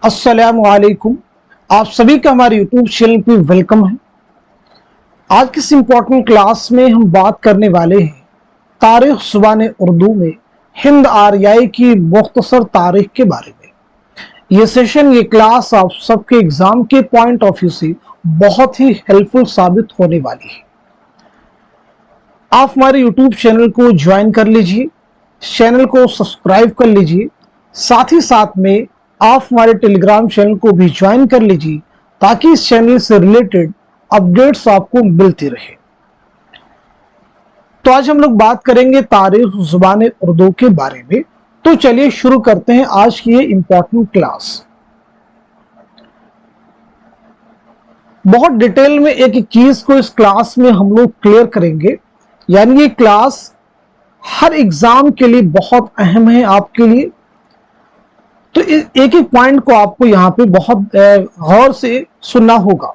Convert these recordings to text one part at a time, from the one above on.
अस्सलाम वालेकुम। आप सभी का हमारे यूट्यूब चैनल पे वेलकम है। आज की इस इम्पोर्टेंट क्लास में हम बात करने वाले हैं तारीख ज़ुबान उर्दू में हिंद आर्याई की मुख्तसर तारीख के बारे में। ये सेशन, ये क्लास आप सबके एग्जाम के पॉइंट ऑफ व्यू से बहुत ही हेल्पफुल साबित होने वाली है। आप हमारे यूट्यूब चैनल को ज्वाइन कर लीजिए, चैनल को सब्सक्राइब कर लीजिए, साथ ही साथ में आप हमारे टेलीग्राम चैनल को भी ज्वाइन कर लीजिए ताकि इस चैनल से रिलेटेड अपडेट्स आपको मिलती रहे। तो आज हम लोग बात करेंगे तारीख ज़ुबान उर्दू के बारे में। तो चलिए शुरू करते हैं आज की ये इंपॉर्टेंट क्लास। बहुत डिटेल में एक एक चीज को इस क्लास में हम लोग क्लियर करेंगे, यानी ये क्लास हर एग्जाम के लिए बहुत अहम है आपके लिए। तो एक एक पॉइंट को आपको यहाँ पे बहुत गौर से सुनना होगा।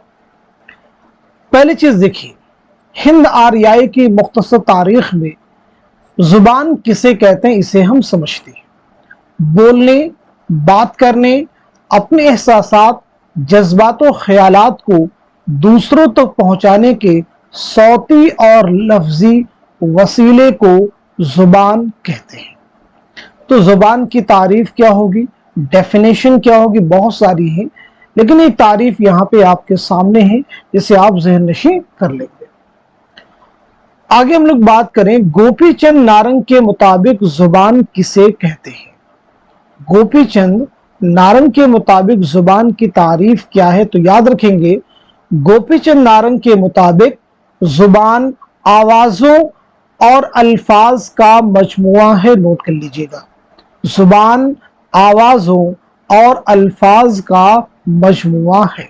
पहली चीज देखिए, हिंद आर्याई की मुख्तसर तारीख में जुबान किसे कहते हैं इसे हम समझते हैं। बोलने, बात करने, अपने एहसासात, जज्बात और ख्यालात को दूसरों तक पहुंचाने के सौती और लफ्जी वसीले को जुबान कहते हैं। तो जुबान की तारीफ क्या होगी, डेफिनेशन क्या होगी, बहुत सारी है, लेकिन एक तारीफ यहाँ पे आपके सामने है जिसे आप ज़हन नशी कर लेंगे। आगे हम लोग बात करें गोपी चंद नारंग के मुताबिक जुबान किसे कहते हैं। गोपी चंद नारंग के मुताबिक जुबान की तारीफ क्या है, तो याद रखेंगे गोपी चंद नारंग के मुताबिक जुबान आवाजों और अल्फाज का मजमुआ है। नोट कर लीजिएगा, जुबान आवाजों और अल्फाज का मजमुआ है।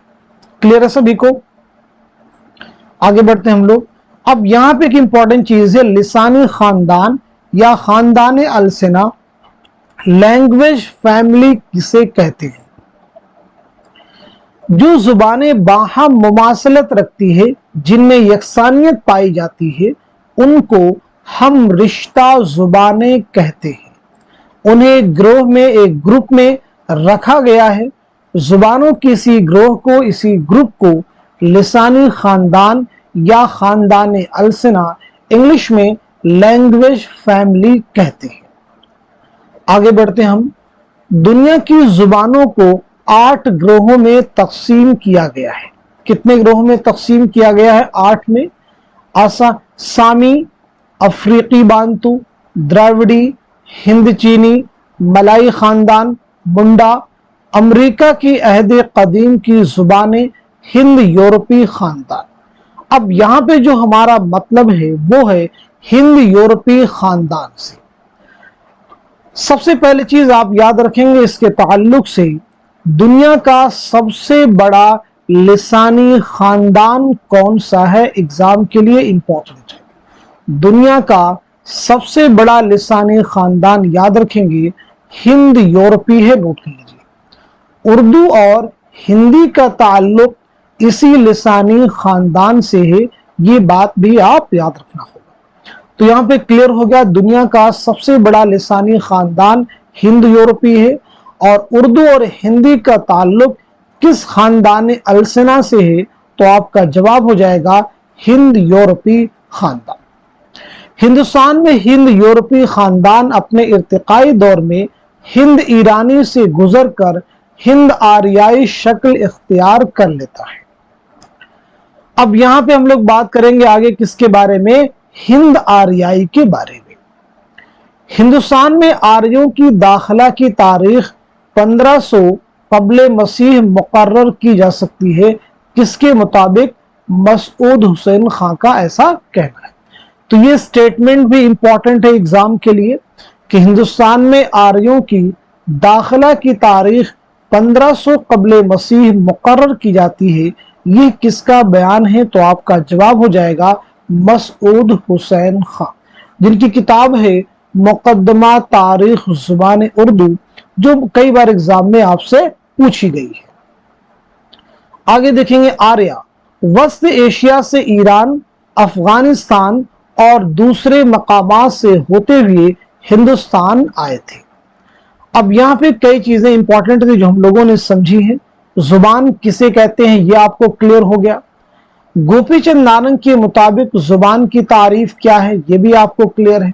क्लियर है सभी को? आगे बढ़ते हैं हम लोग। अब यहां पे एक इंपॉर्टेंट चीज है, लिसानी खानदान या खानदान अलसिना, लैंग्वेज फैमिली किसे कहते हैं। जो जुबानें बाहम मुमासलत रखती है, जिनमें यकसानियत पाई जाती है, उनको हम रिश्ता जुबानें कहते हैं। उन्हें ग्रोह में, एक ग्रुप में रखा गया है। जुबानों की इसी ग्रोह को, इसी ग्रुप को लिसानी खानदान या खानदान अलसिना, इंग्लिश में लैंग्वेज फैमिली कहते हैं। आगे बढ़ते हम। दुनिया की जुबानों को 8 ग्रोहों में तकसीम किया गया है। कितने ग्रोहों में तकसीम किया गया है? 8 में। सामी, अफ्रीकी बांतु, द्राविड़ी, हिंद चीनी, मलाई खानदान, मुंडा, अमेरिका की अहद कदीम की जुबानें, हिंद यूरोपी खानदान। अब यहाँ पे जो हमारा मतलब है वो है हिंद यूरोपी खानदान से। सबसे पहली चीज आप याद रखेंगे इसके ताल्लुक से, दुनिया का सबसे बड़ा लिसानी खानदान कौन सा है, एग्जाम के लिए इंपॉर्टेंट है। दुनिया का सबसे बड़ा लिसानी खानदान याद रखेंगे हिंद यूरोपी है। नोट कर लीजिए, उर्दू और हिंदी का ताल्लुक इसी लिसानी खानदान से है, ये बात भी आप याद रखना होगा। तो यहाँ पे क्लियर हो गया, दुनिया का सबसे बड़ा लिसानी खानदान हिंद यूरोपी है और उर्दू और हिंदी का ताल्लुक किस खानदान अलसिना से है, तो आपका जवाब हो जाएगा हिंद यूरोपी खानदान। हिंदुस्तान में हिंद यूरोपी खानदान अपने इर्तिकाई दौर में हिंद ईरानी से गुजरकर हिंद आर्याई शक्ल इख्तियार कर लेता है। अब यहां पे हम लोग बात करेंगे आगे किसके बारे में, हिंद आर्याई के बारे में। हिंदुस्तान में आर्यों की दाखिला की तारीख 1500 कब्ले मसीह मुकर्रर की जा सकती है। किसके मुताबिक? मसूद हुसैन खां का ऐसा कहना है। तो ये स्टेटमेंट भी इंपॉर्टेंट है एग्जाम के लिए कि हिंदुस्तान में आर्यों की दाखिला की तारीख 1500 कब्ले मसीह मुकर्रर की जाती है। ये किसका बयान है, तो आपका जवाब हो जाएगा मसूद हुसैन खां, जिनकी किताब है मुकद्दमा तारीख जुबान उर्दू, जो कई बार एग्जाम में आपसे पूछी गई है। आगे देखेंगे आर्या वस्त एशिया से ईरान, अफगानिस्तान और दूसरे मकामात से होते हुए हिंदुस्तान आए थे। अब यहाँ पे कई चीजें इंपॉर्टेंट थी जो हम लोगों ने समझी हैं। जुबान किसे कहते हैं ये आपको क्लियर हो गया। गोपीचंद नारंग के मुताबिक जुबान की तारीफ क्या है ये भी आपको क्लियर है।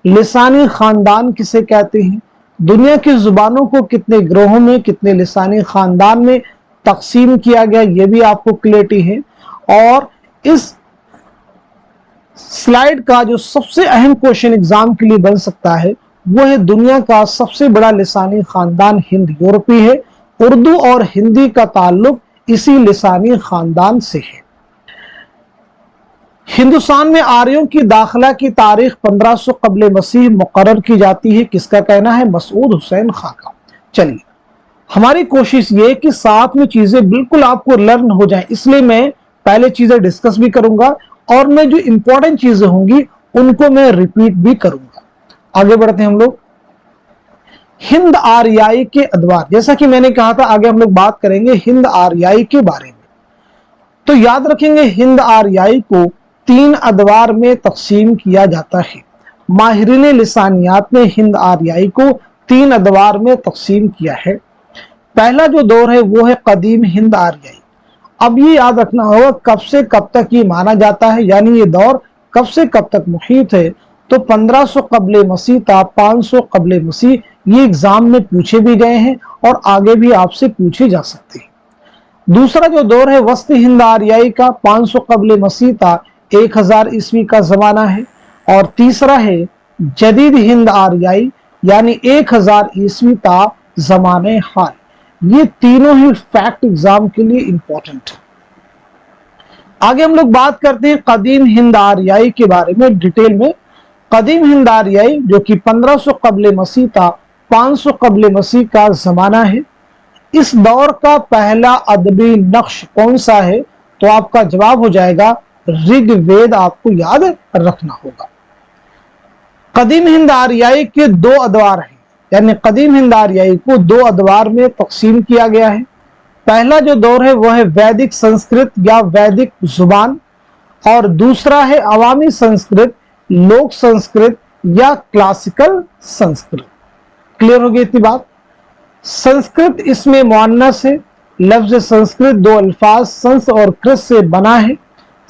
लिसानी खानदान किसे कहते हैं, दुनिया की जुबानों को कितने ग्रोहों में, कितने लिसानी खानदान में तकसीम किया गया ये भी आपको क्लियरिटी है। और इस स्लाइड का जो सबसे अहम क्वेश्चन एग्जाम के लिए बन सकता है वो है दुनिया का सबसे बड़ा लिसानी खानदान हिंद यूरोपी है। उर्दू और हिंदी का ताल्लुक इसी लिसानी खानदान से है। हिंदुस्तान में आर्यों की दाखिला की तारीख 1500 कब्ल मसीह मुकर्रर की जाती है। किसका कहना है, मसूद हुसैन खां का। चलिए हमारी कोशिश ये कि साथ में चीजें बिल्कुल आपको लर्न हो जाएं, इसलिए मैं पहले चीजें डिस्कस भी करूंगा और मैं जो इंपॉर्टेंट चीजें होंगी उनको मैं रिपीट भी करूंगा। आगे बढ़ते हैं हम लोग। हिंद आर्याई के अदवार, जैसा कि मैंने कहा था आगे हम लोग बात करेंगे हिंद आर्याई के बारे में। तो याद रखेंगे हिंद आर्याई को 3 अदवार में तकसीम किया जाता है। माहिरीन लिसानियात ने हिंद आर्याई को 3 अदवार में तकसीम किया है। पहला जो दौर है वो है कदीम हिंद आर्याई। अब ये याद रखना होगा कब से कब तक ये माना जाता है, यानी ये दौर कब से कब तक मुहीत है। तो 1500 कब्ल मसीह था 500 कब्ल मसीह, ये एग्जाम में पूछे भी गए हैं और आगे भी आपसे पूछे जा सकते हैं। दूसरा जो दौर है वस्त हिंद आर्याई का 500 कब्ल मसीह था 1000 ईस्वी का जमाना है। और तीसरा है जदीद हिंद आर्याई यानी 1000 ईस्वी का जमाने हाल। ये तीनों ही फैक्ट एग्जाम के लिए इंपॉर्टेंट है। आगे हम लोग बात करते हैं कदीम हिंद आर्याई के बारे में डिटेल में। कदीम हिंद आर्याई जो कि 1500 कब्ल मसीह था 500 कब्ल मसीह का जमाना है। इस दौर का पहला अदबी नक्श कौन सा है, तो आपका जवाब हो जाएगा ऋग्वेद। आपको याद रखना होगा। कदीम हिंद आर्याई के 2 अदवार हैं, यानी कदीम हिंद आर्याई को 2 अदवार में तकसीम किया गया है। पहला जो दौर है वह है वैदिक संस्कृत या वैदिक जुबान, और दूसरा है अवामी संस्कृत, लोक संस्कृत या क्लासिकल संस्कृत। क्लियर हो गई इतनी बात। संस्कृत इसमें मुअन्नस है। लफ्ज संस्कृत 2 अल्फाज संस और कृत से बना है।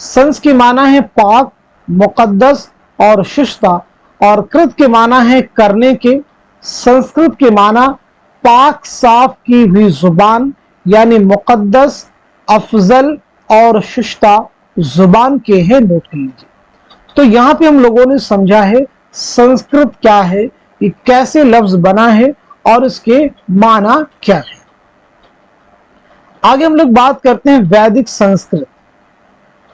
संस की माना है पाक, मुकद्दस और शिष्टा, और कृत के माना है करने के। संस्कृत के माना पाक साफ की हुई जुबान यानी मुकद्दस, अफजल और शिष्टा जुबान के हैं। नोट कर लीजिए। तो यहां पे हम लोगों ने समझा है संस्कृत क्या है, ये कैसे लफ्ज बना है और इसके माना क्या है। आगे हम लोग बात करते हैं वैदिक संस्कृत।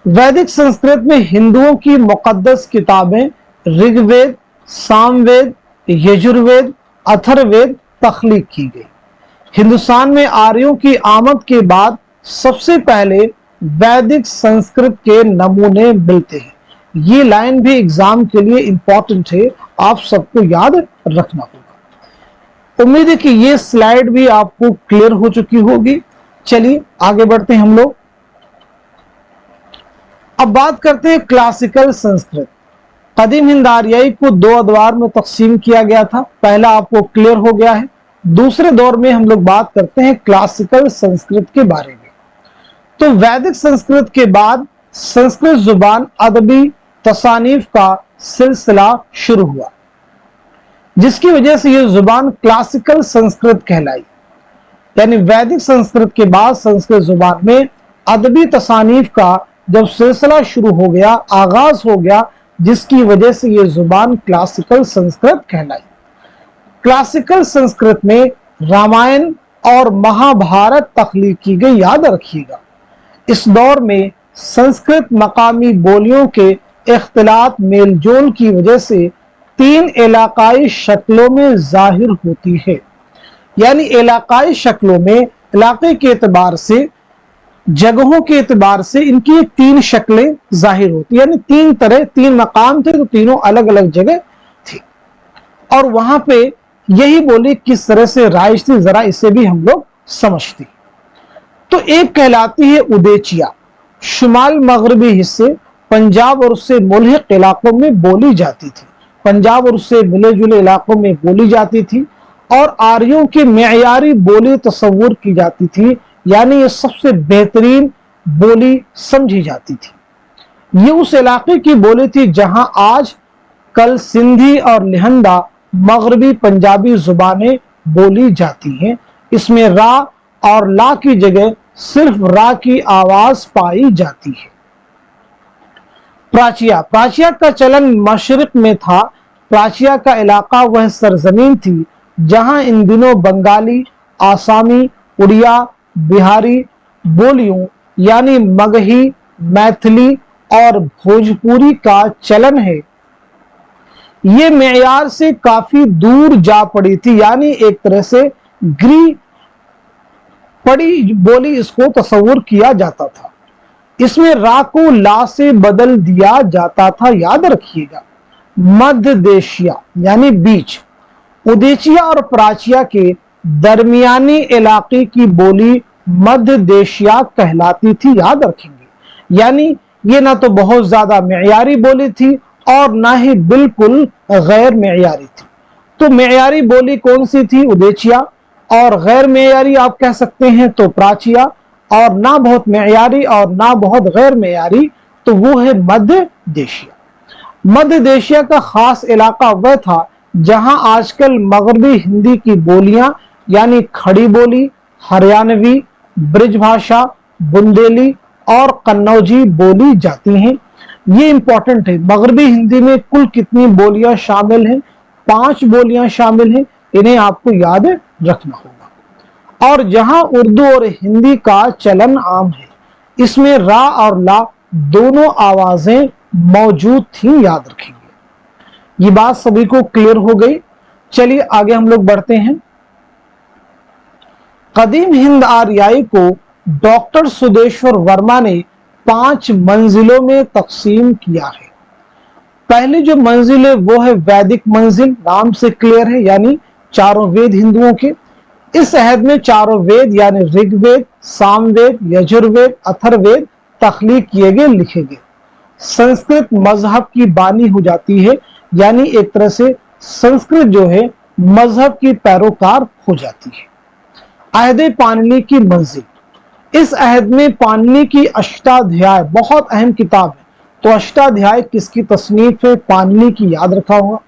वैदिक संस्कृत में हिंदुओं की मुकद्दस किताबें ऋग्वेद, सामवेद, यजुर्वेद, अथर्ववेद तख्लीक की गई। हिंदुस्तान में आर्यों की आमद के बाद सबसे पहले वैदिक संस्कृत के नमूने मिलते हैं। ये लाइन भी एग्जाम के लिए इंपॉर्टेंट है, आप सबको याद रखना होगा। उम्मीद है कि ये स्लाइड भी आपको क्लियर हो चुकी होगी। चलिए आगे बढ़ते हैं हम लोग। अब बात करते हैं क्लासिकल संस्कृत। कदीम हिंद आर्याई को 2 अदवार में तकसीम किया गया था। पहला आपको क्लियर हो गया है। दूसरे दौर में हम लोग बात करते हैं क्लासिकल संस्कृत के बारे में। तो वैदिक संस्कृत के बाद संस्कृत जुबान अदबी तसानीफ का सिलसिला शुरू हुआ, जिसकी वजह से यह जुबान क्लासिकल संस्कृत कहलाई। यानी वैदिक संस्कृत के बाद संस्कृत जुबान में अदबी तसानीफ का जब सिलसिला शुरू हो गया, आगाज हो गया, जिसकी वजह से यह जुबान क्लासिकल संस्कृत कहलाई। क्लासिकल संस्कृत में रामायण और महाभारत तख्लीक की गई। याद रखिएगा इस दौर में संस्कृत मकामी बोलियों के इख्तिलात मेलजोल की वजह से 3 इलाकाई शक्लों में जाहिर होती है। यानी इलाकाई शक्लों में इलाके के एतबार से, जगहों के एतबार से इनकी 3 शक्लें जाहिर होती, यानी 3 तरह, 3 मकाम थे तो तीनों अलग अलग जगह थी और वहां पे यही बोली किस तरह से राइज थी, जरा इसे भी हम लोग समझते। तो एक कहलाती है उदेचिया, शुमाल मगरबी हिस्से पंजाब और उससे मुल्हिक इलाकों में बोली जाती थी। पंजाब और उससे मिले जुले इलाकों में बोली जाती थी। اور आर्यों की मेयारी बोली तस्वुर की जाती थी, यानी ये सबसे बेहतरीन बोली समझी जाती थी। ये उस इलाके की बोली थी जहां आज कल सिंधी और लिहंदा मगरबी पंजाबी जुबानें बोली जाती हैं। इसमें रा और ला की जगह सिर्फ रा की आवाज पाई जाती है। प्राचिया, प्राचिया का चलन मशरिक में था। प्राचिया का इलाका वह सरजमीन थी जहां इन दिनों बंगाली, आसामी, उड़िया, बिहारी बोलियों यानी मगही, मैथिली और भोजपुरी का चलन है। ये मेयार से काफी दूर जा पड़ी थी, यानी एक तरह से गिरी पड़ी बोली इसको तस्वुर किया जाता था। इसमें रा को ला से बदल दिया जाता था, याद रखिएगा। मध्य देशिया यानी बीच, उदेचिया और प्राचिया के दरमियानी इलाके की बोली मध्य देशिया कहलाती थी, याद रखेंगे। यानी ये ना तो बहुत ज्यादा मेयारी बोली थी और ना ही बिल्कुल गैर मेयारी थी। तो मेयारी बोली कौन सी थी? उदेचिया। और गैर मेयारी आप कह सकते हैं तो प्राचिया। और ना बहुत मेयारी और ना बहुत गैर मेयारी तो वो है मध्य देशिया। मध्य देशिया का खास इलाका वह था जहां आजकल मगरबी हिंदी की बोलियां यानी खड़ी बोली, हरियाणवी, ब्रिज भाषा, बुंदेली और कन्नौजी बोली जाती हैं। ये इंपॉर्टेंट है। मगरबी हिंदी में कुल कितनी बोलियां शामिल हैं? 5 बोलियां शामिल हैं। इन्हें आपको याद रखना होगा। और जहां उर्दू और हिंदी का चलन आम है, इसमें रा और ला दोनों आवाजें मौजूद थी, याद रखेंगे। ये बात सभी को क्लियर हो गई। चलिए आगे हम लोग बढ़ते हैं। कदीम हिंद आर्याई को डॉक्टर सुदेश्वर वर्मा ने 5 मंजिलों में तकसीम किया है। पहली जो मंजिल है वो है वैदिक मंजिल, नाम से क्लियर है, यानी चारों वेद हिंदुओं के। इस अहद में चारों वेद यानी ऋग्वेद, सामवेद, यजुर्वेद, अथर्ववेद तख्लीक किए गए, लिखे गए। संस्कृत मजहब की बानी हो जाती है, यानी एक तरह से संस्कृत जो है मजहब की पैरोकार हो जाती है। अहद पाणिनि की मंजिल, इस अहद में पाणिनि की अष्टाध्याय बहुत अहम किताब है। तो अष्टाध्याय किसकी तसनीफ है? पाणिनि की, याद रखा होगा।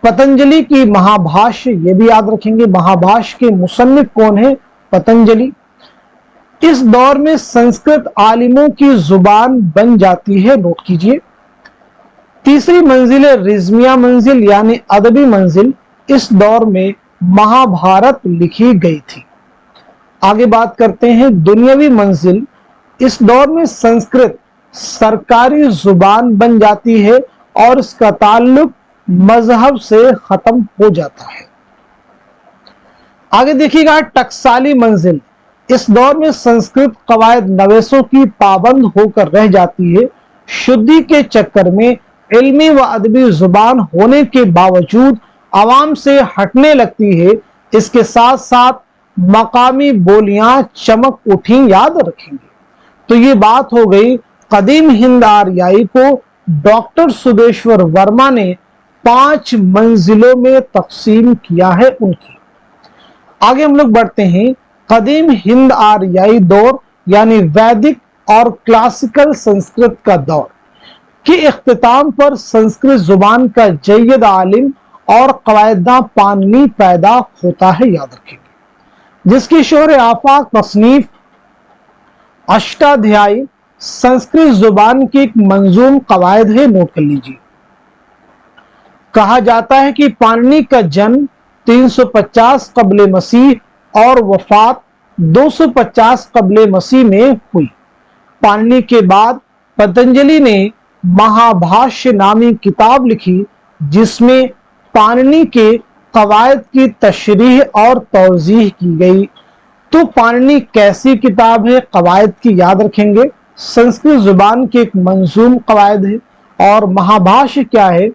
पतंजलि की महाभाष्य, ये भी याद रखेंगे। महाभाष्य के मुसन्निफ कौन है? पतंजलि। इस दौर में संस्कृत आलिमों की जुबान बन जाती है, नोट कीजिए। तीसरी मंजिल है रिजमिया मंजिल यानी अदबी मंजिल। इस दौर में महाभारत लिखी गई थी। आगे बात करते हैं दुनियावी मंजिल। इस दौर में संस्कृत सरकारी जुबान बन जाती है और इसका ताल्लुक मजहब से खत्म हो जाता है। आगे देखिएगा टकसाली मंजिल। इस दौर में संस्कृत कवायद नवेसों की पाबंद होकर रह जाती है। शुद्धि के चक्कर में इल्मी व अदबी जुबान होने के बावजूद आवाम से हटने लगती है। इसके साथ साथ मकामी बोलियां चमक उठी, याद रखेंगे। तो ये बात हो गई कदीम हिंद आर्याई को डॉक्टर सुदेश्वर वर्मा ने 5 मंजिलों में तकसीम किया है उनकी। आगे हम लोग बढ़ते हैं। कदीम हिंद आर्याई दौर यानी वैदिक और क्लासिकल संस्कृत का दौर के इख्तिताम पर संस्कृत जुबान का जय्यद आलिम और कवायदा पाणिनि पैदा होता है, याद रखेंगे, जिसकी शोहर आफाक तसनीफ अष्टाध्यायी संस्कृत जुबान की एक मंजूम कवायद है, नोट कर लीजिए। कहा जाता है कि पाणिनि का जन्म 350 कबले मसीह और वफात 250 कबले मसीह में हुई। पाणिनि के बाद पतंजलि ने महाभाष्य नामी किताब लिखी, जिसमें पाणिनि के कवायद की तशरीह और तौजीह की गई। तो पाणिनि कैसी किताब है? कवायद की, याद रखेंगे। संस्कृत जुबान की एक मंजूम कवायद है। और महाभाष्य क्या है?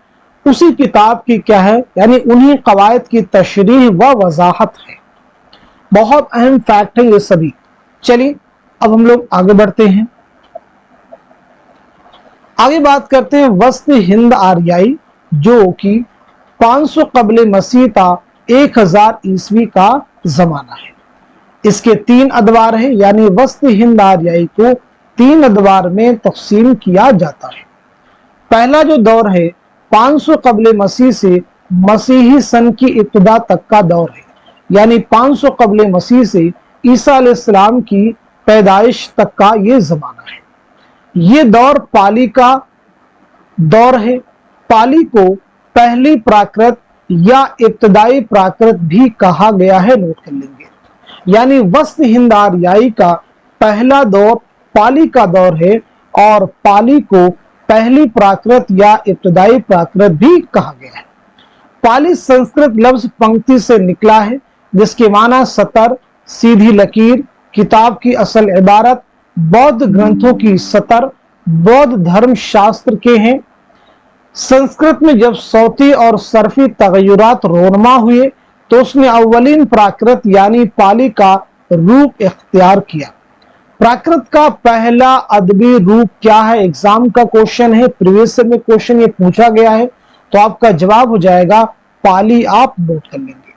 उसी किताब की क्या है? यानी उन्हीं कवायद की तशरीह व वजाहत है। बहुत अहम फैक्ट है ये सभी। चलिए अब हम लोग आगे बढ़ते हैं। आगे बात करते हैं वस्त हिंद आर्याई, जो कि 500 कबले मसीह था 1000 ईस्वी का जमाना है। इसके 3 अदवार है, यानी वस्त हिंद आर्याई को 3 अदवार में तकसीम किया जाता है। पहला जो दौर है 500 कबल मसीह से मसीही सन की इब्तिदा तक का दौर है, यानी 500 कबल मसीह से ईसा अलैहिस्सलाम की पैदाइश तक का ये जमाना है। ये दौर पाली का दौर है। पाली को पहली प्राकृत या इब्तदाई प्राकृत भी कहा गया है, नोट कर लेंगे। यानी वस्त हिंद आर्याई का पहला दौर पाली का दौर है और पाली को पहली प्राकृत या इब्तदाई प्राकृत भी कहा गया है। पाली संस्कृत लफ्ज पंक्ति से निकला है, जिसके माना सतर, सीधी लकीर, किताब की असल इबारत, बौद्ध ग्रंथों की सतर, बौद्ध धर्म शास्त्र के हैं। संस्कृत में जब सौती और सरफी तगय्युरात रोनमा हुए तो उसने अव्वलीन प्राकृत यानी पाली का रूप इख्तियार किया। प्राकृत का पहला अदबी रूप क्या है? एग्जाम का क्वेश्चन है, प्रीवियस में क्वेश्चन ये पूछा गया है, तो आपका जवाब हो जाएगा पाली। आप नोट कर लेंगे।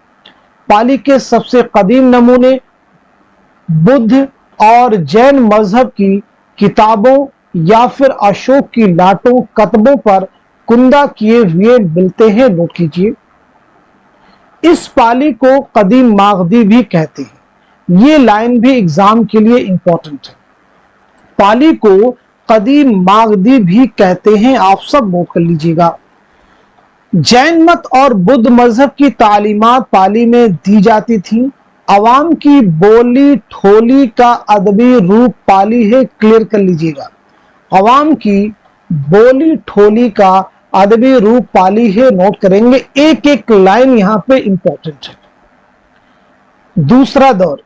पाली के सबसे कदीम नमूने बुद्ध और जैन मजहब की किताबों या फिर अशोक की लाटों कतबों पर कुंदा किए हुए मिलते हैं, नोट कीजिए। इस पाली को कदीम मागधी भी कहते हैं। ये लाइन भी एग्जाम के लिए इंपॉर्टेंट है। पाली को कदीम मागधी भी कहते हैं, आप सब नोट कर लीजिएगा। जैन मत और बुद्ध मजहब की तालीमात पाली में दी जाती थी। अवाम की बोली ठोली का अदबी रूप पाली है, क्लियर कर लीजिएगा। अवाम की बोली ठोली का अदबी रूप पाली है, नोट करेंगे। एक एक लाइन यहां पे इंपॉर्टेंट है। दूसरा दौर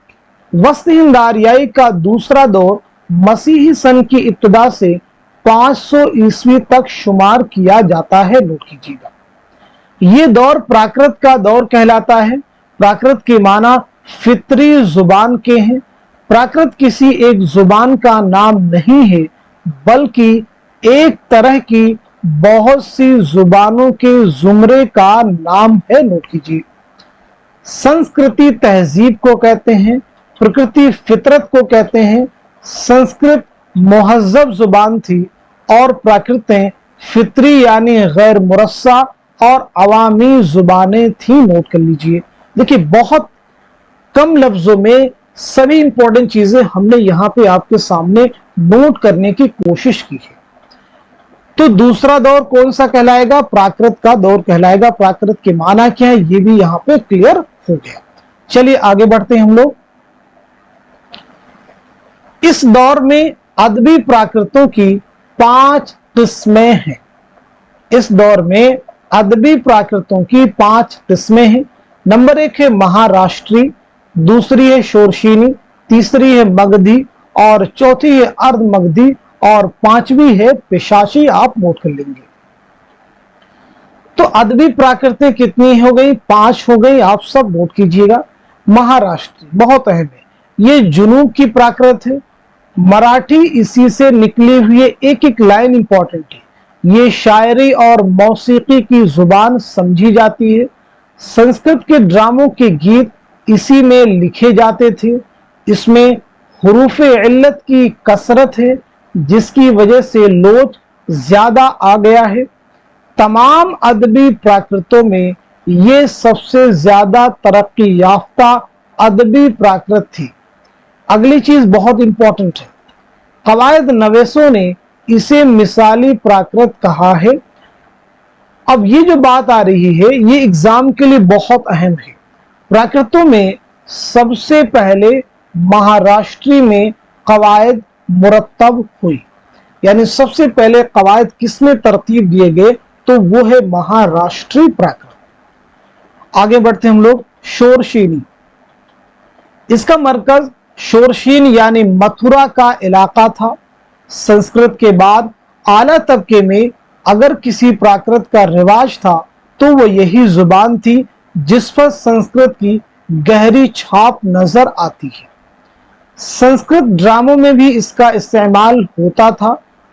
वस्त हिंद आर्याई का दूसरा दौर मसीही सन की इब्तिदा से 500 ईस्वी तक शुमार किया जाता है, नोट कीजिएगा। ये दौर प्राकृत का दौर कहलाता है। प्राकृत के माना फितरी जुबान के हैं। प्राकृत किसी एक जुबान का नाम नहीं है, बल्कि एक तरह की बहुत सी जुबानों के जुमरे का नाम है, नोट कीजिए। संस्कृति तहजीब को कहते हैं, प्रकृति फितरत को कहते हैं। संस्कृत मुहज्जब जुबान थी और प्राकृतें फितरी यानी गैर मुरस्सा और अवामी जुबानें थी, नोट कर लीजिए। देखिए बहुत कम लफ्जों में सभी इंपॉर्टेंट चीजें हमने यहां पे आपके सामने नोट करने की कोशिश की है। तो दूसरा दौर कौन सा कहलाएगा? प्राकृत का दौर कहलाएगा। प्राकृत के माना क्या है ये भी यहां पे क्लियर हो गया। चलिए आगे बढ़ते हैं हम लोग। इस दौर में अदबी प्राकृतों की 5 किस्में हैं। इस दौर में अदबी प्राकृतों की 5 किस्में हैं। नंबर 1 है महाराष्ट्री, दूसरी है शोरशीनी, तीसरी है मगधी और चौथी है अर्ध मगधी और 5वीं है पेशाची। आप नोट कर लेंगे। तो अदबी प्राकृतें कितनी हो गई? 5 हो गई। आप सब नोट कीजिएगा। महाराष्ट्री बहुत अहम है, ये जुनूब की प्राकृत है। मराठी इसी से निकली हुई है, एक एक लाइन इंपॉर्टेंट है। ये शायरी और मौसीकी की जुबान समझी जाती है। संस्कृत के ड्रामों के गीत इसी में लिखे जाते थे। इसमें हुरूफ इल्लत की कसरत है, जिसकी वजह से लोच ज्यादा आ गया है। तमाम अदबी प्राकृतों में ये सबसे ज्यादा तरक्की याफ्ता अदबी प्राकृत थी। अगली चीज बहुत इंपॉर्टेंट है, कवायद नवेसों ने इसे मिसाली प्राकृत कहा है। अब ये जो बात आ रही है ये एग्जाम के लिए बहुत अहम है। प्राकृतों में सबसे पहले महाराष्ट्री में कवायद मुरत्तब हुई, यानी सबसे पहले कवायद किसमें तरतीब दिए गए? तो वो है महाराष्ट्री प्राकृत। आगे बढ़ते हम लोग। शोरशीनी, इसका मरकज शोरशीन यानी मथुरा का इलाका था। संस्कृत के बाद आला तबके में अगर किसी प्राकृत का रिवाज था तो वो यही जुबान थी जिस पर संस्कृत की गहरी छाप नजर आती है। संस्कृत ड्रामों में भी इसका इस्तेमाल होता था।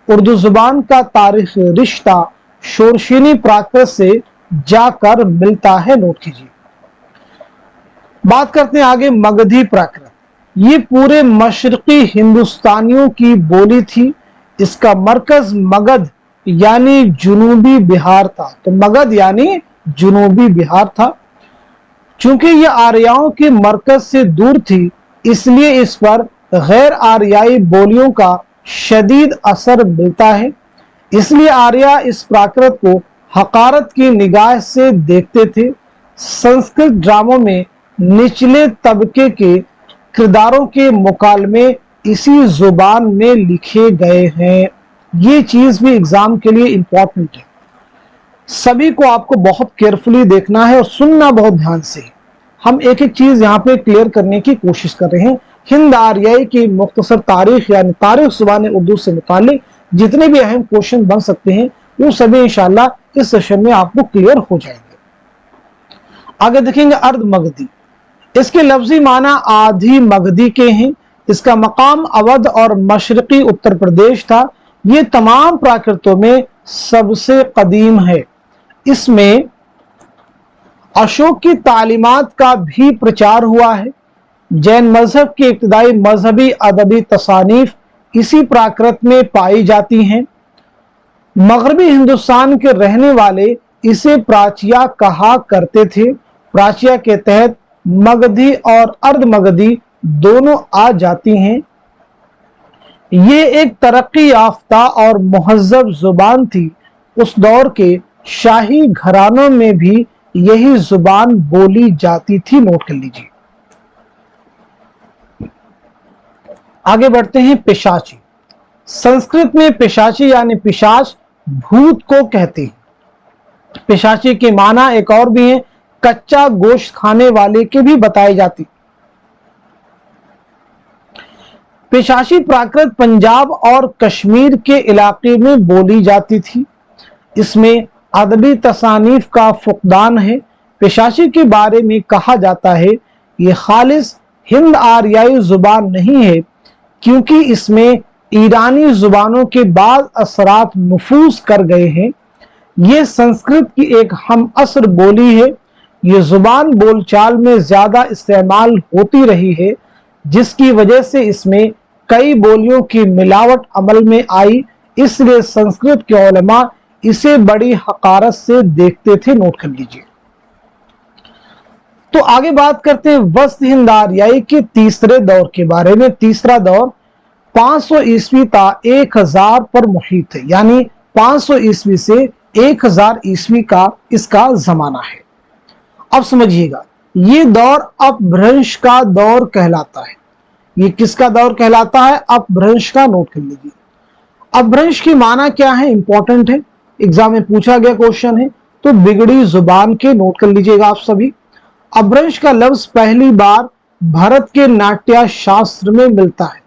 उर्दू जुबान का तारीखी रिश्ता शोरशीनी प्राकृत से जाकर मिलता है, नोट कीजिए। बात करते हैं आगे मगधी प्राकृत। ये पूरे मशरकी हिंदुस्तानियों की बोली थी। इसका मरकज मगध यानी जुनूबी बिहार था। तो मगध यानी जुनूबी बिहार था। चूंकि ये आर्याओं के मरकज से दूर थी, इसलिए इस पर गैर आर्याई बोलियों का शदीद असर मिलता है। इसलिए आर्या इस प्राकृत को हकारत की निगाह से देखते थे। संस्कृत ड्रामों में निचले तबके के किरदारों के मुकालमे इसी जुबान में लिखे गए हैं। ये चीज भी एग्जाम के लिए इंपॉर्टेंट है। सभी को आपको बहुत केयरफुली देखना है और सुनना बहुत ध्यान से। हम एक एक चीज यहाँ पे क्लियर करने की कोशिश कर रहे हैं। हिंद आर्याई की मुख्तसर तारीख यानी तारीख जुबान उर्दू से मुतालिक जितने भी अहम क्वेश्चन बन सकते हैं वो सभी इंशाल्लाह इस सेशन में आपको क्लियर हो जाएंगे। आगे देखेंगे अर्ध मगधी। इसके लफ्जी माना आधी मगधी के हैं। इसका मकाम अवध और मशरकी उत्तर प्रदेश था। ये तमाम प्राकृतों में सबसे कदीम है। इसमें अशोक की तालीमात का भी प्रचार हुआ है। जैन मजहब की इब्तदाई मजहबी अदबी तसानीफ इसी प्राकृत में पाई जाती हैं। मगरबी हिंदुस्तान के रहने वाले इसे प्राचिया कहा करते थे। प्राचिया के तहत मगधी और अर्ध मगधी दोनों आ जाती हैं। ये एक तरक्की याफ्ता और मुहज्जब जुबान थी। उस दौर के शाही घरानों में भी यही जुबान बोली जाती थी। नोट कर लीजिए। आगे बढ़ते हैं पिशाची। संस्कृत में पिशाची यानी पिशाच भूत को कहते हैं। पिशाची के माना एक और भी है, कच्चा गोश्त खाने वाले के भी बताई जाती। पिशाची प्राकृत पंजाब और कश्मीर के इलाके में बोली जाती थी। इसमें अदबी तसानीफ का फुकदान है। पिशाची के बारे में कहा जाता है ये खालिस हिंद आर्याई जुबान नहीं है, क्योंकि इसमें ईरानी जुबानों के बाद असरात नफूज कर गए हैं। ये संस्कृत की एक हम असर बोली है। ये जुबान बोलचाल में ज्यादा इस्तेमाल होती रही है, जिसकी वजह से इसमें कई बोलियों की मिलावट अमल में आई। इसलिए संस्कृत के उलमा इसे बड़ी हकारत से देखते थे। नोट कर लीजिए। तो आगे बात करते हैं वस्त हिंद आर्याई के तीसरे दौर के बारे में। तीसरा दौर 500 ईस्वी ता 1000 पर मुहित है, यानी 500 ईस्वी से 1000 ईस्वी का इसका जमाना है। अब समझिएगा, ये दौर अपभ्रंश का दौर कहलाता है। ये किसका दौर कहलाता है? अपभ्रंश का। नोट कर लीजिए। अपभ्रंश की माना क्या है? इंपॉर्टेंट है, एग्जाम में पूछा गया क्वेश्चन है, तो बिगड़ी जुबान के। नोट कर लीजिएगा आप सभी। अपभ्रंश का लफ्ज पहली बार भरत के नाट्य शास्त्र में मिलता है।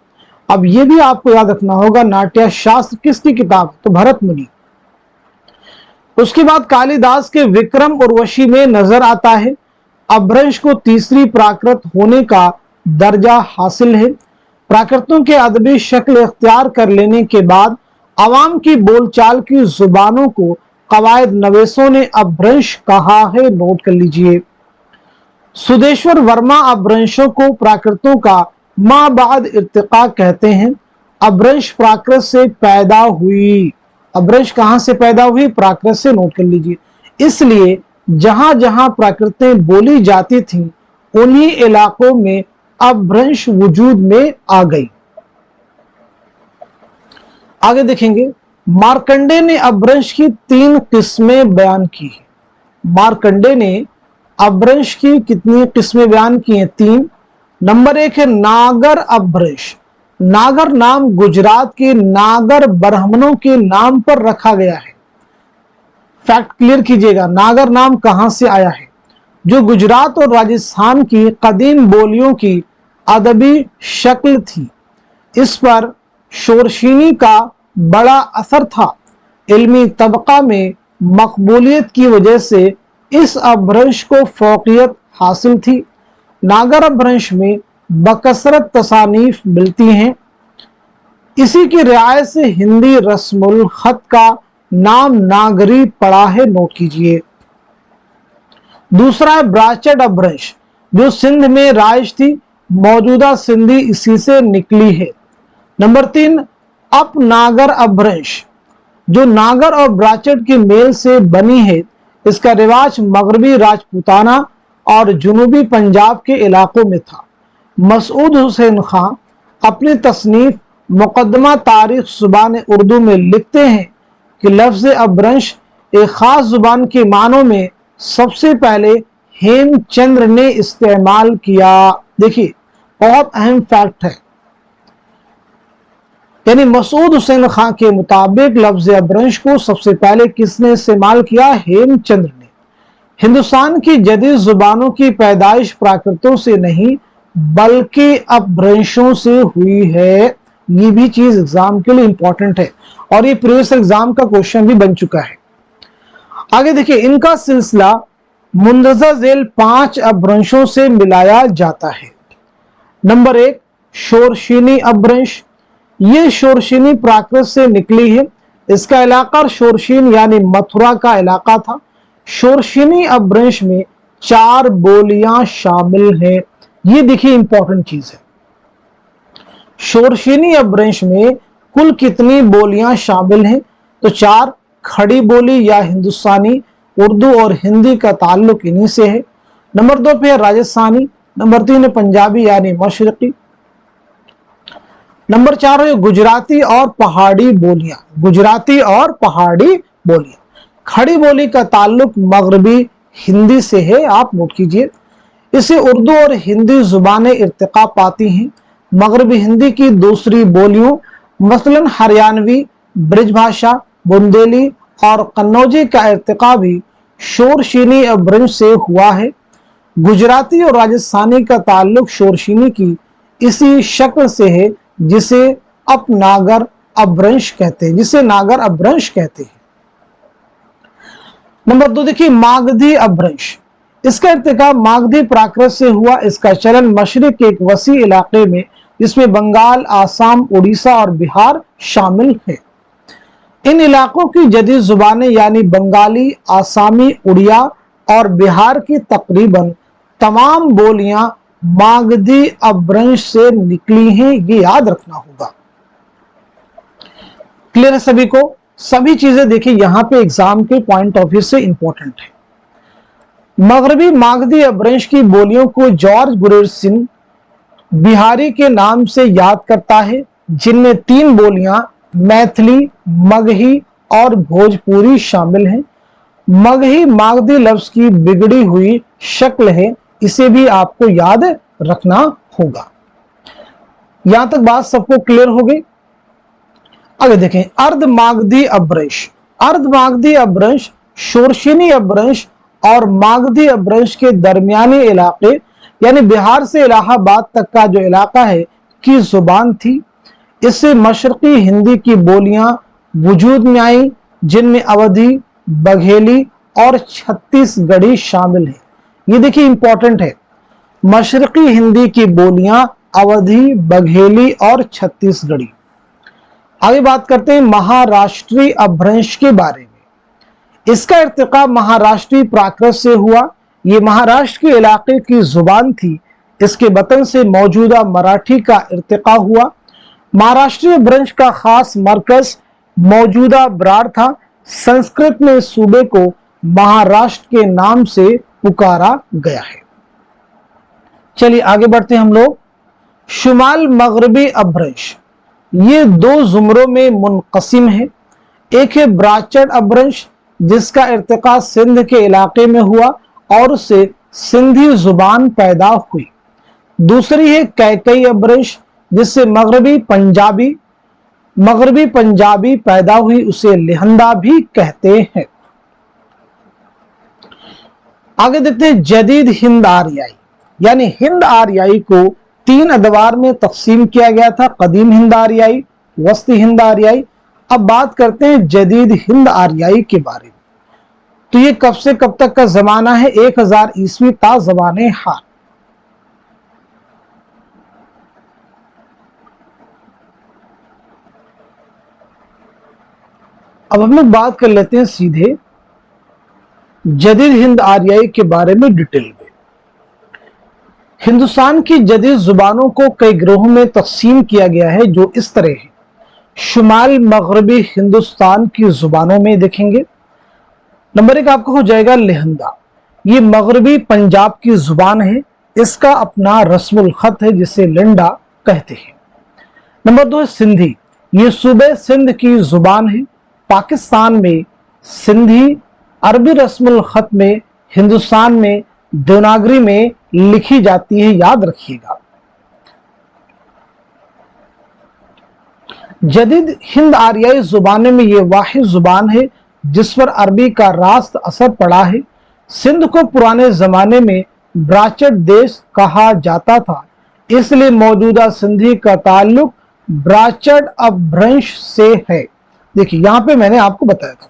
अब ये भी आपको याद रखना होगा, नाट्य शास्त्र किसकी किताब? तो भरत मुनि। उसके बाद कालिदास के विक्रम उर्वशी में नजर आता है। अपभ्रंश को तीसरी प्राकृत होने का दर्जा हासिल है। प्राकृतों के अदबी शक्ल इख्तियार कर लेने के बाद अवाम की बोलचाल की जुबानों को कवायद नवेसों ने अपभ्रंश कहा है। नोट कर लीजिए। सुदेश्वर वर्मा अपभ्रंशों को प्राकृतों का माबाद इर्तिका कहते हैं। अपभ्रंश प्राकृत से पैदा हुई। अपभ्रंश कहां से पैदा हुई? प्राकृत से। नोट कर लीजिए। इसलिए जहां जहां प्राकृतें बोली जाती थीं, उन्हीं इलाकों में अपभ्रंश वजूद में आ गई। आगे देखेंगे, मार्कंडे ने अपभ्रंश की 3 किस्में बयान की है। मार्कंडे ने अपभ्रंश की कितनी किस्में बयान की हैं? 3। नंबर 1 है नागर अपभ्रंश। नागर नाम गुजरात के नागर ब्राह्मणों के नाम पर रखा गया है। फैक्ट क्लियर कीजिएगा, नागर नाम कहां से आया है? जो गुजरात और राजस्थान की कदीम बोलियों की अदबी शक्ल थी, इस पर शोरशीनी का बड़ा असर था। इल्मी तबका में मकबूलियत की वजह से इस अपभ्रंश को फौकियत हासिल थी। नागर अपभ्रंश में बकसरत तसानीफ मिलती हैं। इसी की रियायत से हिंदी रस्मुल खत का नाम नागरी पड़ा है। नोट कीजिए। दूसरा है ब्राचड अपभ्रंश। जो सिंध में राइज थी, मौजूदा सिंधी इसी से निकली है। नंबर 3, अप नागर अपभ्रंश, जो नागर और ब्राचट के मेल से बनी है। इसका रिवाज मगरबी राजपूताना और जुनूबी पंजाब के इलाकों में था। मसूद हुसैन खां अपनी तसनीफ मुकदमा तारीख ज़ुबान उर्दू में लिखते हैं कि लफ्ज़ अपभ्रंश एक खास जुबान के मानों में सबसे पहले हेमचंद्र ने इस्तेमाल किया। देखिए, बहुत अहम फैक्ट है, यानी मसूद हुसैन खां के मुताबिक लफ्ज़ अपभ्रंश को सबसे पहले किसने इस्तेमाल किया? हेमचंद्र ने। हिंदुस्तान की जदीद जुबानों की पैदाइश प्राकृतों से नहीं बल्कि अपभ्रंशों से हुई है। ये भी चीज एग्जाम के लिए इंपॉर्टेंट है और ये प्रीवियस एग्जाम का क्वेश्चन भी बन चुका है। आगे देखिए, इनका सिलसिला मुंदरजा झेल 5 अपभ्रंशों से मिलाया जाता है। नंबर 1, शोरशीनी अपभ्रंश। ये शोरशीनी प्राकृत से निकली है। इसका इलाका शोरशीन यानी मथुरा का इलाका था। शोरशीनी अपभ्रंश में 4 बोलियां शामिल हैं। ये देखिए इंपॉर्टेंट चीज है, शोरशीनी अपभ्रंश में कुल कितनी बोलियां शामिल हैं? तो 4। खड़ी बोली या हिंदुस्तानी, उर्दू और हिंदी का ताल्लुक इन्हीं से है। नंबर 2 पे है राजस्थानी। नंबर 3 है पंजाबी यानी मशरकी। नंबर 4 है गुजराती और पहाड़ी बोलियां। गुजराती और पहाड़ी बोलियां। खड़ी बोली का ताल्लुक मगरबी हिंदी से है, आप नोट कीजिए। इसे उर्दू और हिंदी जुबानें इर्तिका पाती हैं। मगरबी हिंदी की दूसरी बोलियों मसलन हरियाणवी, ब्रिजभाषा, बुंदेली और कन्नौजी का इर्तिका भी शोरशीनी अपभ्रंश से हुआ है। गुजराती और राजस्थानी का ताल्लुक शोरशीनी की इसी शक्ल से है जिसे अपनागर अपभ्रंश कहते हैं, जिसे नागर अपभ्रंश कहते हैं। नंबर 2 देखिए, मागधी अपभ्रंश। इसका इर्तिकाब मागधी प्राकृत से हुआ। इसका चलन मशरिक के एक वसी इलाके में, जिसमें बंगाल, आसाम, उड़ीसा और बिहार शामिल है। इन इलाकों की जदीद जुबानें यानी बंगाली, आसामी, उड़िया और बिहार की तकरीबन तमाम बोलियां मागधी अपभ्रंश से निकली हैं। ये याद रखना होगा। क्लियर है सभी को? सभी चीजें देखिए यहां पे एग्जाम के पॉइंट ऑफ व्यू से इंपॉर्टेंट है। मगरबी मागधी अपभ्रंश की बोलियों को जॉर्ज गुरेरसिन बिहारी के नाम से याद करता है, जिनमें 3 बोलियां मैथिली, मगही और भोजपुरी शामिल हैं। मगही मागधी लफ्ज की बिगड़ी हुई शक्ल है, इसे भी आपको याद रखना होगा। यहां तक बात सबको क्लियर हो गई? आगे देखें, अर्ध मागधी अपभ्रंश। अर्ध मागधी अपभ्रंश शोरशीनी अपभ्रंश और मागधी अपभ्रंश के दरमियानी इलाके यानी बिहार से इलाहाबाद तक का जो इलाका है की जुबान थी। इससे मशरकी हिंदी की बोलियां वजूद में आई, जिनमें अवधी, बघेली और छत्तीसगढ़ी शामिल है। ये देखिए इंपॉर्टेंट है, मशरकी हिंदी की बोलियां अवधी, बघेली और छत्तीसगढ़ी। आगे बात करते हैं महाराष्ट्री अपभ्रंश के बारे में। इसका इर्तिका महाराष्ट्री प्राकृत से हुआ। ये महाराष्ट्र के इलाके की जुबान थी। इसके वतन से मौजूदा मराठी का इर्तिका हुआ। महाराष्ट्री अपभ्रंश का खास मरकज मौजूदा बराड़ था। संस्कृत में इस सूबे को महाराष्ट्र के नाम से पुकारा गया है। चलिए आगे बढ़ते हैं हम लोग। शुमाल मगरबी अपभ्रंश, ये 2 जुमरों में मुनकसिम है। एक है ब्राचट अपभ्रंश, जिसका इर्तिका सिंध के इलाके में हुआ और उससे सिंधी जुबान पैदा हुई। दूसरी है कैकई अपभ्रंश, जिससे मगरबी पंजाबी पैदा हुई, उसे लिहंदा भी कहते हैं। आगे देखते हैं जदीद हिंद आर्याई, यानी हिंद आर्याई को 3 अदवार में तकसीम किया गया था। कदीम हिंद आर्याई, वस्ती हिंद आर्याई। अब बात करते हैं जदीद हिंद आर्याई के बारे में। तो ये कब से कब तक का जमाना है? 1000 ईस्वी ता ज़माने हाल। अब हम लोग बात कर लेते हैं सीधे जदीद हिंद आर्याई के बारे में डिटेल में। हिंदुस्तान की जदीद जुबानों को कई ग्रोहों में तकसीम किया गया है जो इस तरह है। शुमाल मगरबी हिंदुस्तान की जुबानों में देखेंगे, नंबर 1 आपका हो जाएगा लहंदा। ये मगरबी पंजाब की जुबान है, इसका अपना रस्मुल खत है जिसे लिंडा कहते हैं। नंबर 2 है सिंधी। ये सूबे सिंध की जुबान है। पाकिस्तान में सिंधी अरबी रस्मुल खत में हिंदुस्तान में देवनागरी में लिखी जाती है, याद रखिएगा। जदीद हिंद आरियाई जुबानों में ये वाहिद जुबान है जिस पर अरबी का रास्त असर पड़ा है। सिंध को पुराने जमाने में ब्राचट देश कहा जाता था, इसलिए मौजूदा सिंधी का ताल्लुक ब्राचट अपभ्रंश से है। देखिए यहां पे मैंने आपको बताया था।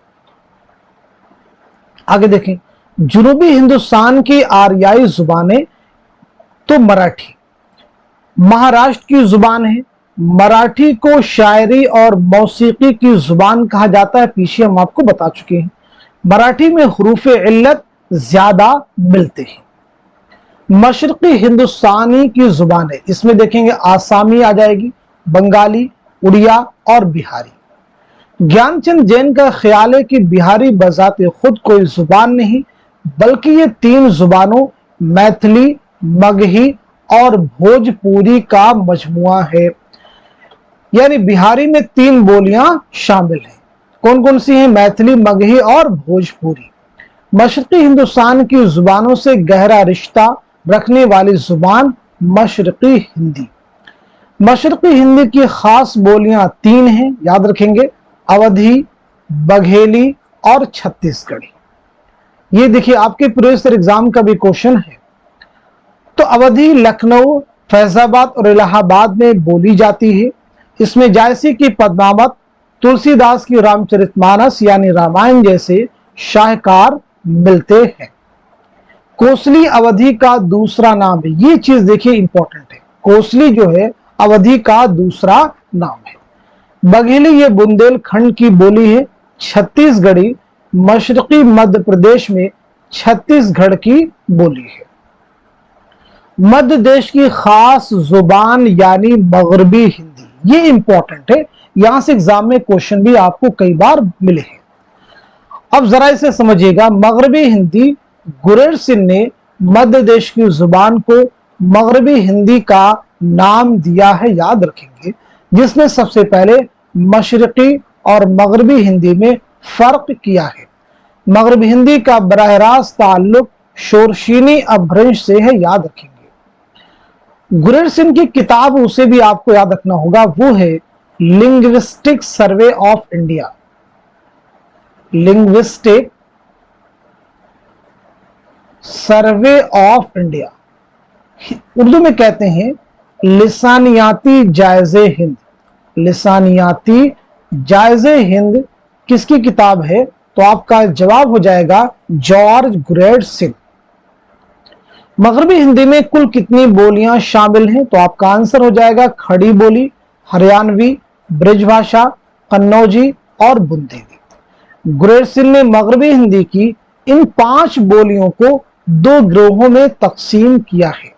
आगे देखें, जुनूबी हिंदुस्तान की आरियाई जुबानें तो मराठी महाराष्ट्र की जुबान है। मराठी को शायरी और मौसीकी की जुबान कहा जाता है, पीछे हम आपको बता चुके हैं। मराठी में हुरूफ इल्लत ज्यादा मिलते हैं। मशरकी हिंदुस्तानी की जुबान है, इसमें देखेंगे आसामी आ जाएगी, बंगाली, उड़िया और बिहारी। ज्ञानचंद जैन का ख्याल है कि बिहारी बजाते खुद कोई जुबान नहीं, बल्कि ये 3 जुबानों मैथिली, मगही और भोजपुरी का मजमुआ है। यानी बिहारी में 3 बोलियां शामिल हैं। कौन कौन सी हैं? मैथिली, मगही और भोजपुरी। मशरकी हिंदुस्तान की जुबानों से गहरा रिश्ता रखने वाली जुबान मशरकी हिंदी। मशरकी हिंदी की खास बोलियां 3 हैं, याद रखेंगे, अवधी, बघेली और छत्तीसगढ़ी। ये देखिए आपके प्रीवियस एग्जाम का भी क्वेश्चन है। तो अवधी लखनऊ, फैजाबाद और इलाहाबाद में बोली जाती है। इसमें जायसी की पद्मावत, तुलसीदास की रामचरितमानस यानी रामायण जैसे शाहकार मिलते हैं। कोसली अवधी का दूसरा नाम है। ये चीज देखिए इंपॉर्टेंट है, कोसली जो है अवधी का दूसरा नाम है। बघेली ये बुंदेलखंड की बोली है। छत्तीसगढ़ी मशरकी मध्य प्रदेश में छत्तीसगढ़ की बोली है। मध्य देश की खास जुबान यानी मगरबी हिंदी, ये इंपॉर्टेंट है, यहां से एग्जाम में क्वेश्चन भी आपको कई बार मिले हैं। अब जरा इसे समझिएगा, मगरबी हिंदी गुरेर सिंह ने मध्य देश की जुबान को मगरबी हिंदी का नाम दिया है, याद रखेंगे, जिसने सबसे पहले मशरकी और मगरबी हिंदी में फर्क किया है। मगरबी हिंदी का बराह रास्त ताल्लुक शोरशीनी अपभ्रंश से है, याद रखेंगे। गुरेर सिंह की किताब उसे भी आपको याद रखना होगा, वो है linguistic survey of India. Linguistic survey of India, Urdu में कहते हैं लिसानियाती जायजे हिंद। लिसानियाती जायजे हिंद किसकी किताब है? तो आपका जवाब हो जाएगा जॉर्ज गुरेर सिंह। मगरबी हिंदी में कुल कितनी बोलियां शामिल हैं? तो आपका आंसर हो जाएगा खड़ी बोली, हरियाणवी, ब्रिजभाषा, कन्नौजी और बुंदेली। गुरेर सिंह ने मगरबी हिंदी की इन 5 बोलियों को 2 गिरोहों में तकसीम किया है।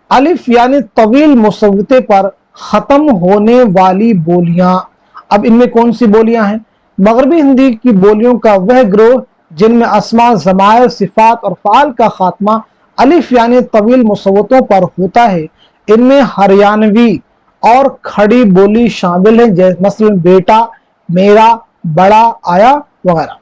अलिफ यानी तवील मुसव्वते पर खत्म होने वाली बोलियां। अब इनमें कौन सी बोलियां हैं? मगरबी हिंदी की बोलियों का वह गिरोह जिनमें अस्मा, ज़मायर, सिफात और फ़ाल का खात्मा अलिफ यानी तवील मुसव्वतों पर होता है। इनमें हरियाणवी और खड़ी बोली शामिल है, जैसे मसलन बेटा, मेरा, बड़ा, आया वगैरह।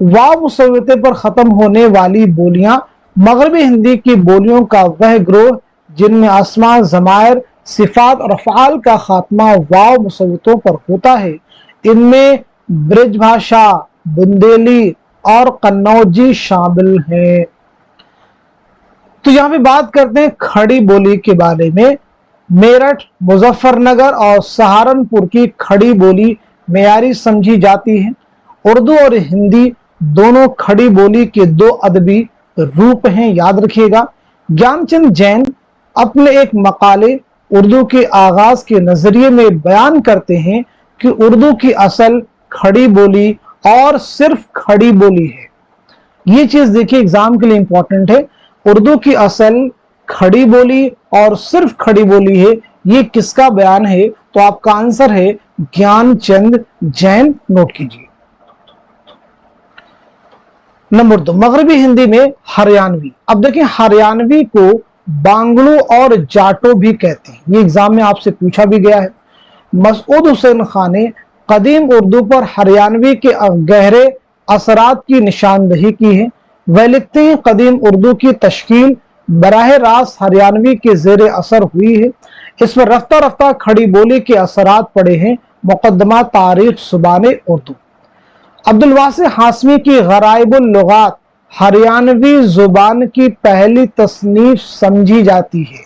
वाव मुसव्वते पर खत्म होने वाली बोलियां मगरबी हिंदी की बोलियों का वह गिरोह जिनमें अस्मा, ज़मायर, सिफात और फ़ाल का खात्मा वाव मुसव्वतों पर होता है। इनमें ब्रिजभाषा, बुंदेली और कन्नौजी शामिल हैं। तो यहां पे बात करते हैं खड़ी बोली के बारे में। मेरठ, मुजफ्फरनगर और सहारनपुर की खड़ी बोली मेयारी समझी जाती है। उर्दू और हिंदी दोनों खड़ी बोली के 2 अदबी रूप हैं, याद रखिएगा। ज्ञानचंद जैन अपने एक मकाले उर्दू के आगाज के नजरिए में बयान करते हैं कि उर्दू की असल खड़ी बोली और सिर्फ खड़ी बोली है। ये चीज देखिए एग्जाम के लिए इंपॉर्टेंट है। उर्दू की असल खड़ी बोली और सिर्फ खड़ी बोली है, ये किसका बयान है? तो आपका आंसर है ज्ञानचंद जैन। नोट कीजिए। नंबर 2, मगरबी हिंदी में हरियाणवी। अब देखिए, हरियाणवी को बांग्लू और जाटो भी कहते हैं। ये एग्जाम में आपसे पूछा भी गया है। मसूद हुसैन खान ने कदीम उर्दू पर हरियाणवी के गहरे असरात की निशानदही की है। वह लिखते हैं, कदीम उर्दू की तश्कील बराह रास्त हरियाणवी के जेर असर हुई है। इसमें रफ्ता रफ्ता खड़ी बोली के असरात पड़े हैं। मुकदमा तारीख ज़ुबान उर्दू। अब्दुल वासी हाशमी की गराइबुल लुगात हरियाणवी जुबान की पहली तसनीफ समझी जाती है।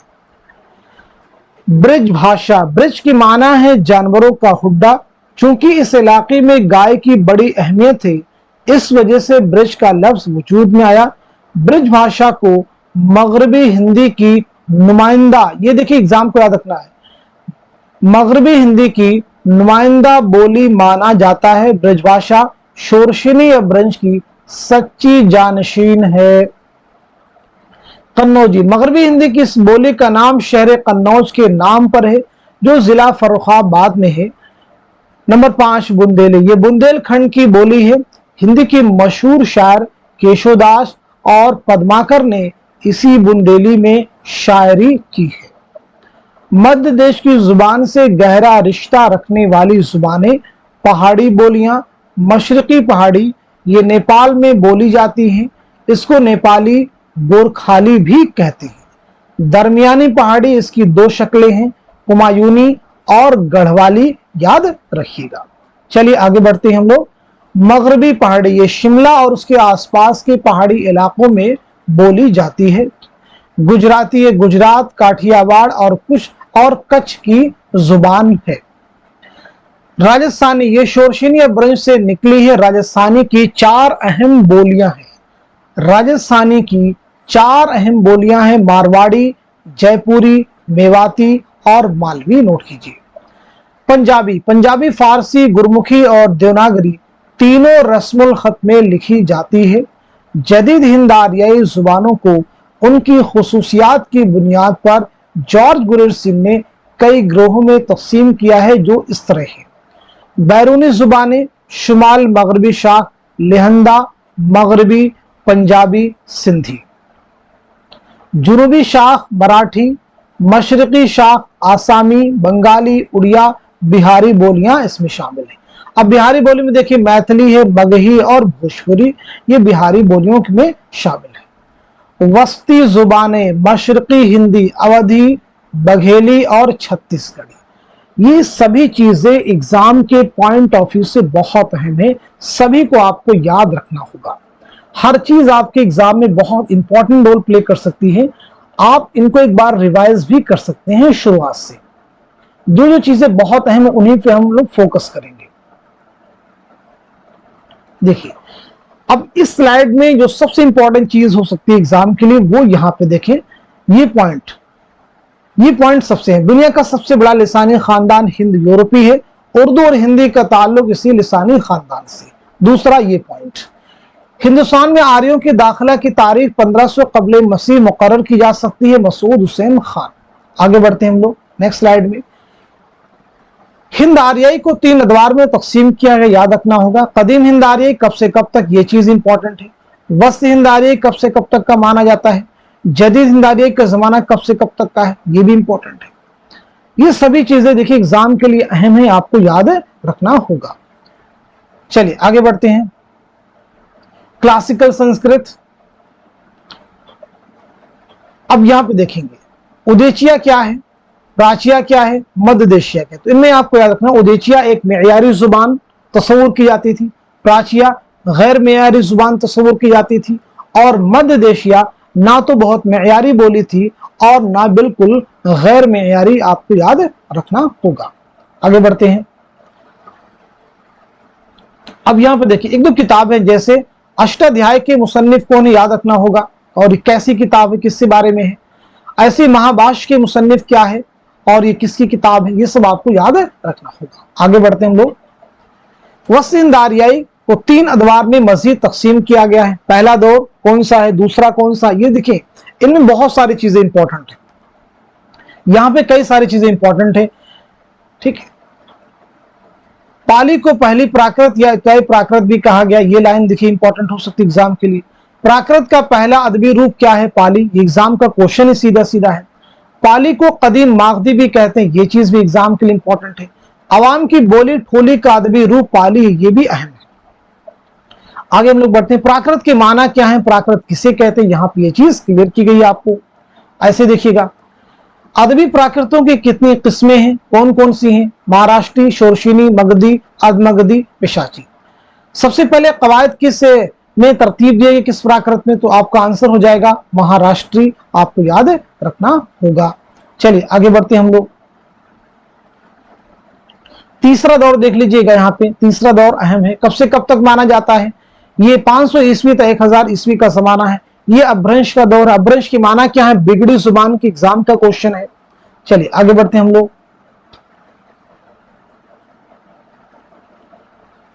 ब्रिज भाषा, ब्रिज की माना है जानवरों का हुड्डा। चूंकि इस इलाके में गाय की बड़ी अहमियत है, इस वजह से ब्रिज का लफ्ज वजूद में आया। ब्रिज भाषा को मगरबी हिंदी की नुमाइंदा, ये देखिए एग्जाम को याद रखना है, मगरबी हिंदी की नुमाइंदा बोली माना जाता है। ब्रिज भाषा शोरशिनी या ब्रंज की सच्ची जानशीन है। कन्नौजी, मगरबी हिंदी की इस बोली का नाम शहर कन्नौज के नाम पर है, जो जिला फर्रुखाबाद में है। नंबर 5, बुंदेली। ये बुंदेलखंड की बोली है। हिंदी की मशहूर शायर केशोदास और पद्माकर ने इसी बुंदेली में शायरी की है। मध्य देश की जुबान से गहरा रिश्ता रखने वाली जुबानें पहाड़ी बोलियां। मशरकी पहाड़ी ये नेपाल में बोली जाती हैं। इसको नेपाली गोरखाली भी कहते हैं। दरमियानी पहाड़ी, इसकी 2 शक्लें हैं, कुमायूनी और गढ़वाली, याद रखिएगा। चलिए आगे बढ़ते हैं हम लोग। मगरबी पहाड़ी ये शिमला और उसके आसपास के पहाड़ी इलाकों में बोली जाती है। गुजराती ये गुजरात, काठियावाड़ और कुछ और कच्छ की जुबान है। राजस्थानी ये शोरशिनी ब्रज से निकली है। राजस्थानी की 4 अहम बोलियां हैं। राजस्थानी की 4 अहम बोलियां हैं, मारवाड़ी, जयपुरी, मेवाती और मालवी। नोट कीजिए। पंजाबी, पंजाबी फारसी, गुरमुखी और देवनागरी तीनों रस्मुल खत में लिखी जाती है। जदीद हिंद आरियाई जुबानों को उनकी खुसूसियात की बुनियाद पर जॉर्ज गुरेर सिंह ने कई ग्रोहों में तकसीम किया है, जो इस तरह है। बैरूनी जुबानें शुमाल मगरबी शाख, लेहंदा, मगरबी, पंजाबी, सिंधी। जुनूबी शाख मराठी, मशरकी शाख आसामी, बंगाली, उड़िया, बिहारी बोलियां इसमें शामिल हैं। अब बिहारी बोली में देखिए मैथिली है, मगही और भोजपुरी, ये बिहारी बोलियों में शामिल है। वस्ती जुबानें मशरकी हिंदी, अवधी, बघेली और छत्तीसगढ़ी। ये सभी चीजें एग्जाम के पॉइंट ऑफ व्यू से बहुत अहम है, सभी को आपको याद रखना होगा। हर चीज आपके एग्जाम में बहुत इंपॉर्टेंट रोल प्ले कर सकती है। आप इनको एक बार रिवाइज भी कर सकते हैं शुरुआत से। जो चीजें बहुत अहम है उन्हीं पे हम लोग फोकस करेंगे। देखिए, अब इस स्लाइड में जो सबसे इंपॉर्टेंट चीज हो सकती है एग्जाम के लिए, वो यहां पे देखें। ये पॉइंट सबसे है। दुनिया का सबसे बड़ा लिसानी खानदान हिंद यूरोपी है। उर्दू और हिंदी का ताल्लुक इसी लिसानी खानदान से। दूसरा ये पॉइंट, हिंदुस्तान में आर्यों के दाखिला की तारीख 1500 कबल मसीह मुकर्रर की जा सकती है। मसूद हुसैन खान। आगे बढ़ते हैं हम लोग नेक्स्ट स्लाइड में। हिंद आर्याई को 3 अदवार में तकसीम किया गया, याद रखना होगा। कदीम हिंद आर्याई कब से कब तक, ये चीज इंपॉर्टेंट है। वस्त हिंद आर्याई कब से कब तक का माना जाता है। जदीद हिंद आर्याई का जमाना कब से कब तक का है, ये भी इंपॉर्टेंट है। ये सभी चीजें देखिए एग्जाम के लिए अहम है, आपको याद रखना होगा। चलिए आगे बढ़ते हैं। क्लासिकल संस्कृत, अब यहां पे देखेंगे उदेचिया क्या है, प्राचिया क्या है, मध्यदेशिया क्या है। तो इनमें आपको याद रखना, उदेचिया एक मेयारी जुबान तस्वुर की जाती थी, प्राचिया गैर मेयारी जुबान तस्वुर की जाती थी, और मध्यदेशिया ना तो बहुत मेयारी बोली थी और ना बिल्कुल गैर मेयारी, आपको याद रखना होगा। आगे बढ़ते हैं। अब यहां पे देखिए 1-2 किताब है, जैसे अष्टाध्याय के मुसन्निफ को उन्हें याद रखना होगा, और ये कैसी किताब है, किसके बारे में है। ऐसे महाभाष्य के मुसन्निफ क्या है और ये किसकी किताब है, ये सब आपको याद रखना होगा। आगे बढ़ते हैं हम लोग। वस्त हिंद आर्याई को 3 अदवार में मजीद तकसीम किया गया है। पहला दौर कौन सा है, दूसरा कौन सा, ये देखिए इनमें बहुत सारी चीजें इंपॉर्टेंट है, यहां पे कई सारी चीजें इंपॉर्टेंट है, ठीक है। पाली को पहली प्राकृत या इकाई प्राकृत भी कहा गया, ये लाइन देखिए इंपॉर्टेंट हो सकती है एग्जाम के लिए। प्राकृत का पहला अदबी रूप क्या है? पाली। ये एग्जाम का क्वेश्चन ही सीधा सीधा है। पाली को कदीम मागधी भी कहते हैं, ये चीज भी एग्जाम के लिए इंपॉर्टेंट है। अवाम की बोली ठोली का अदबी रूप पाली है, ये भी अहम है। आगे हम लोग बढ़ते हैं, प्राकृत के माना क्या है, प्राकृत किसे कहते हैं, यहां पर ये चीज क्लियर की गई है आपको। ऐसे देखिएगा, अदबी प्राकृतों की कितनी किस्में हैं, कौन कौन सी हैं? महाराष्ट्री, शोरशिनी, मगधी, अधमगधी, पिशाची। सबसे पहले कवायद किस में तरतीब दी गई, किस प्राकृत में? तो आपका आंसर हो जाएगा महाराष्ट्री, आपको याद रखना होगा। चलिए आगे बढ़ते हैं हम लोग। तीसरा दौर देख लीजिएगा, यहाँ पे तीसरा दौर अहम है। कब से कब तक माना जाता है? ये 500 ईस्वी तक 1000 ईस्वी का जमाना है। ये अपभ्रंश का दौर है। अपभ्रंश की माना क्या है? बिगड़ी जुबान की एग्जाम का क्वेश्चन है। चलिए आगे बढ़ते हैं हम लोग।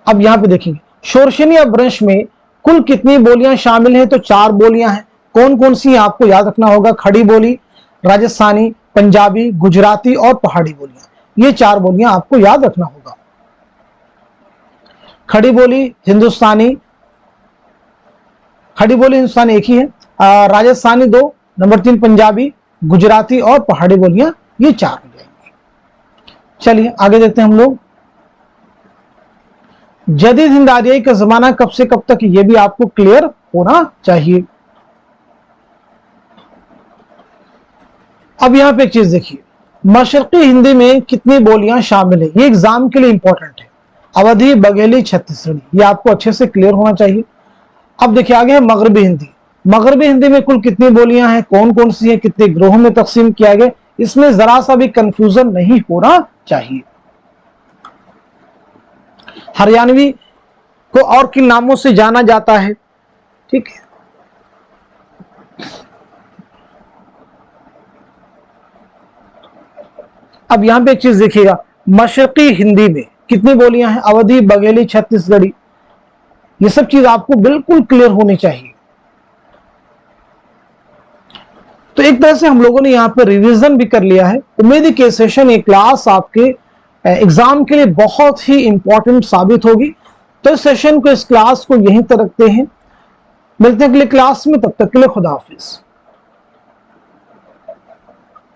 अब यहां पे देखेंगे, शोरशिनी अपभ्रंश में कुल कितनी बोलियां शामिल हैं? तो 4 बोलियां हैं। कौन कौन सी आपको याद रखना होगा? खड़ी बोली, राजस्थानी, पंजाबी, गुजराती और पहाड़ी बोलियां। ये 4 बोलियां आपको याद रखना होगा। खड़ी बोली हिंदुस्तानी, खड़ी बोली हिंदुस्तानी एक ही है, राजस्थानी 2, नंबर 3 पंजाबी, गुजराती और पहाड़ी बोलियां, ये 4 हो जाएंगी। चलिए आगे देखते हैं हम लोग। जदीद हिंद आर्याई का जमाना कब से कब तक, ये भी आपको क्लियर होना चाहिए। अब यहां पे एक चीज देखिए, मशरकी हिंदी में कितनी बोलियां शामिल है, ये एग्जाम के लिए इंपॉर्टेंट है। अवधी, बघेली, छत्तीसगढ़ी, ये आपको अच्छे से क्लियर होना चाहिए। अब देखिए आगे है मगरबी हिंदी। मगरबी हिंदी में कुल कितनी बोलियां हैं, कौन कौन सी हैं, कितने ग्रोहों में तकसीम किया गया, इसमें जरा सा भी कंफ्यूजन नहीं होना चाहिए। हरियाणवी को और किन नामों से जाना जाता है, ठीक है। अब यहां पे एक चीज देखिएगा, मशरकी हिंदी में कितनी बोलियां हैं? अवधी, बघेली, छत्तीसगढ़ी, ये सब चीज आपको बिल्कुल क्लियर होनी चाहिए। तो एक तरह से हम लोगों ने यहाँ पे रिवीजन भी कर लिया है। उम्मीद है कि सेशन, ये क्लास आपके एग्जाम के लिए बहुत ही इंपॉर्टेंट साबित होगी। तो इस सेशन को, इस क्लास को यहीं तक रखते हैं, मिलते हैं अगले क्लास में, तब तक के लिए खुदा हाफिज।